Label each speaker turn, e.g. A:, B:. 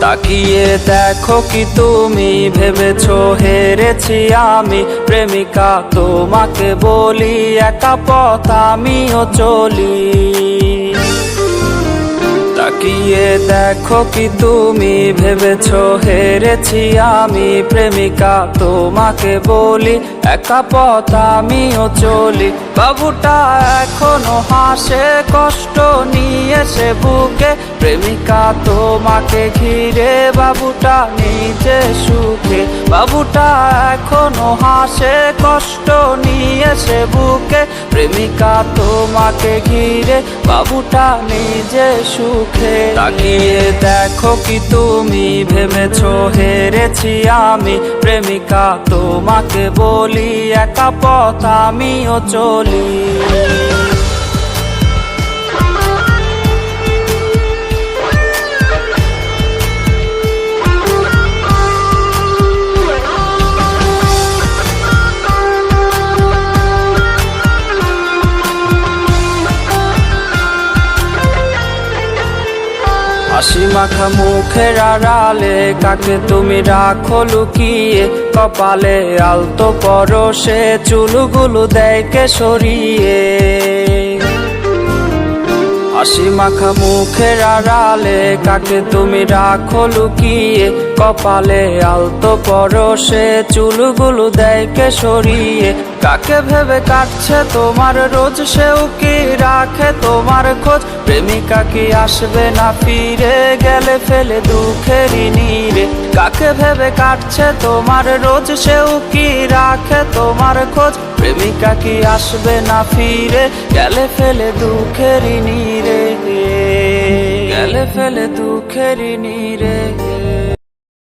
A: তাকিয়ে দেখো কি তুমি ভেবেছো হেরেছি আমি, প্রেমিকা তোমাকে বলি একা পথ আমিও চলি। তাকিয়ে দেখো কি তুমি ভেবেছো হেরেছি আমি, প্রেমিকা তোমাকে বলি একা পথ আমিও চলি। বাবুটা এখনো হাসে কষ্ট নিয়ে সে বুকে, প্রেমিকা তোমাকে ঘিরে বাবুটা নিজে সুখে। বাবুটা এখনো হাসে কষ্ট নিয়ে সে বুকে, প্রেমিকা তোমাকে ঘিরে বাবুটা নিজে সুখে। তাকিয়ে দেখো কি তুমি ভেবেছো হেরেছি আমি, প্রেমিকা তোমাকে বলি একা পথ আমিও চলি। হাসি মাখা মুখের আড়ালে কাকে তুমি রাখো লুকিয়ে, কপালে আলতো পরশে চুলগুলো দেয় কে সরিয়ে। হাসি মাখা মুখের আড়ালে কাকে তুমি রাখো লুকিয়ে, কপালে আলতো পরশে চুলগুলো দেয় কে সরিয়ে। কাকে ভেবে কাটছে তোমার রোজ, সেও কি রাখে তোমার খোঁজ, প্রেমিকা কি আসবে না ফিরে গেলে ফেলে দুঃখেরই নীড়ে। কাকে ভেবে কাটছে তোমার রোজ, সেও কি রাখে তোমার খোঁজ, প্রেমিকা কি আসবে না ফিরে গেলে ফেলে দুঃখেরই নীড়ে, গেলে ফেলে দুঃখেরই নীড়ে।